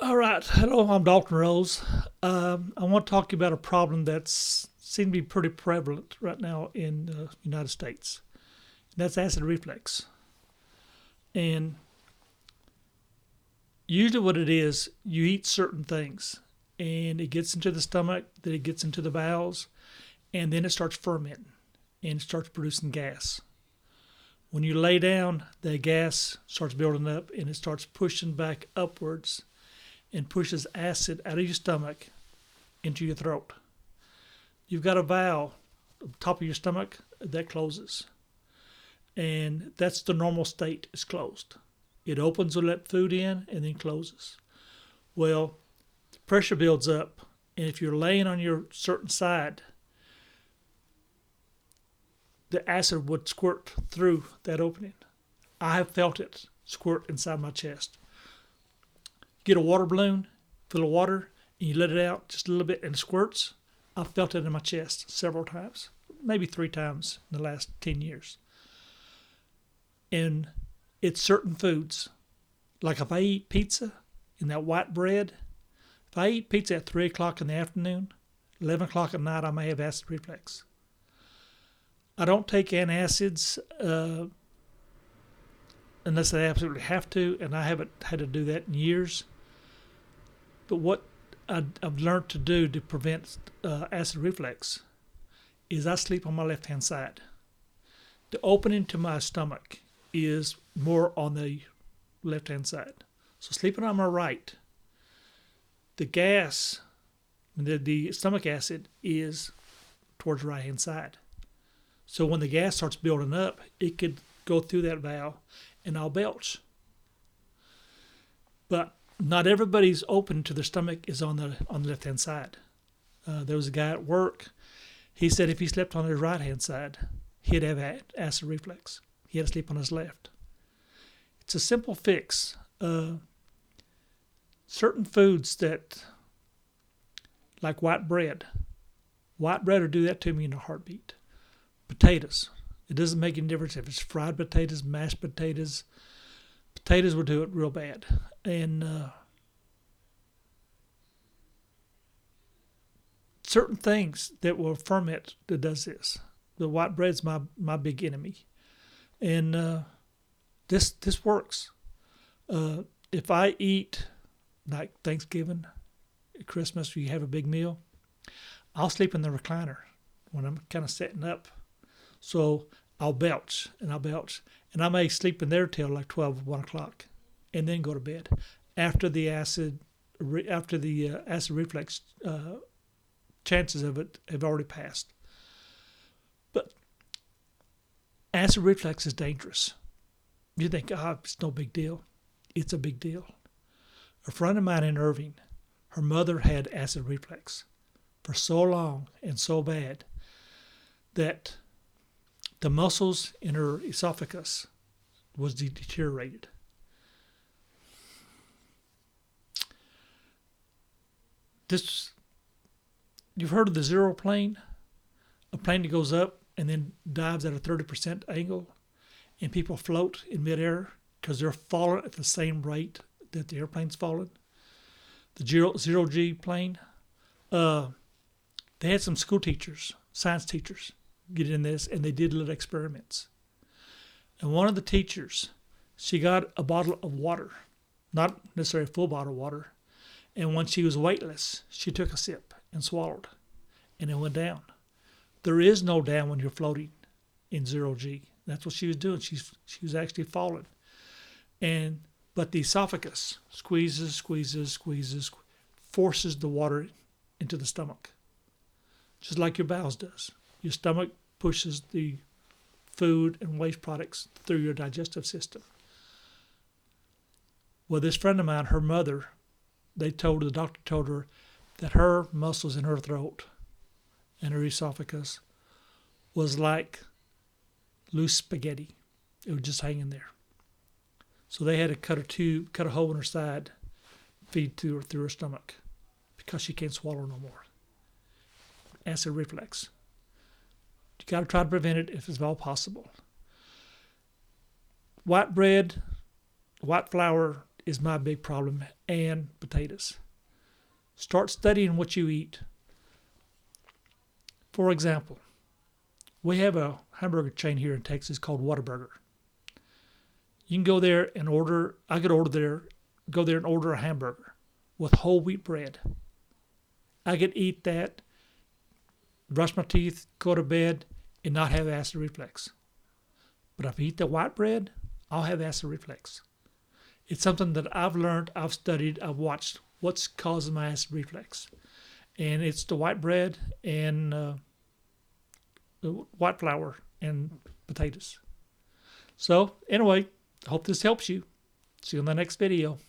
All right. Hello, I'm Dalton Rose. I want to talk to you about a problem that's seems to be pretty prevalent right now in the United States. And that's acid reflux. And usually, what it is, you eat certain things, and it gets into the stomach, then it gets into the bowels, and then it starts fermenting and it starts producing gas. When you lay down, the gas starts building up and it starts pushing back upwards and pushes acid out of your stomach into your throat. You've got a valve at the top of your stomach that closes, and that's the normal state. It's closed. It opens to let food in and then closes. Well, the pressure builds up, and if you're laying on your certain side, the acid would squirt through that opening. I have felt it squirt inside my chest. Get a water balloon full of water and you let it out just a little bit and it squirts. I've felt it in my chest several times, maybe 3 times in the last 10 years. And it's certain foods. Like if I eat pizza and that white bread, if I eat pizza at 3 o'clock in the afternoon, 11 o'clock at night, I may have acid reflux. I don't take antacids unless I absolutely have to, and I haven't had to do that in years. But what I've learned to do to prevent acid reflux is I sleep on my left-hand side. The opening to my stomach is more on the left-hand side. So sleeping on my right, the gas, the stomach acid is towards the right-hand side. So when the gas starts building up, it could go through that valve and I'll belch. But not everybody's open to their stomach is on the left-hand side. There was a guy at work. He said if he slept on his right-hand side, he'd have acid reflux. He had to sleep on his left. It's a simple fix. Certain foods that, like white bread will do that to me in a heartbeat. Potatoes. It doesn't make any difference if it's fried potatoes, mashed potatoes. Potatoes will do it real bad. And certain things that will ferment that does this. The white bread's my big enemy. And this works. If I eat, like Thanksgiving, Christmas, you have a big meal, I'll sleep in the recliner when I'm kind of setting up. So I'll belch, and I may sleep in there till like 12, 1 o'clock, and then go to bed after the acid reflux chances of it have already passed. But acid reflux is dangerous. You think, it's no big deal. It's a big deal. A friend of mine in Irving, her mother had acid reflux for so long and so bad that the muscles in her esophagus was deteriorated. You've heard of the zero plane? A plane that goes up and then dives at a 30% angle, and people float in midair because they're falling at the same rate that the airplane's falling. The zero G plane. They had some school teachers, science teachers, get in this, and they did little experiments. And one of the teachers, she got a bottle of water, not necessarily a full bottle of water, and when she was weightless, she took a sip and swallowed, and it went down. There is no down when you're floating in zero G. That's what she was doing. She was actually falling. But the esophagus squeezes, forces the water into the stomach, just like your bowels does. Your stomach pushes the food and waste products through your digestive system. Well, this friend of mine, her mother, the doctor told her that her muscles in her throat and her esophagus was like loose spaghetti. It was just hanging there. So they had to cut a hole in her side, feed through her stomach because she can't swallow no more. Acid reflux. You got to try to prevent it if it's at all possible. White bread, white flour is my big problem, and potatoes. Start studying what you eat. For example, we have a hamburger chain here in Texas called Whataburger. You can go there and order. I could go there and order a hamburger with whole wheat bread. I could eat that, brush my teeth, go to bed, and not have acid reflux. But if I eat the white bread, I'll have acid reflux. It's something that I've learned, I've studied, I've watched what's causing my acid reflux. And it's the white bread and the white flour and potatoes. So anyway, I hope this helps you. See you in the next video.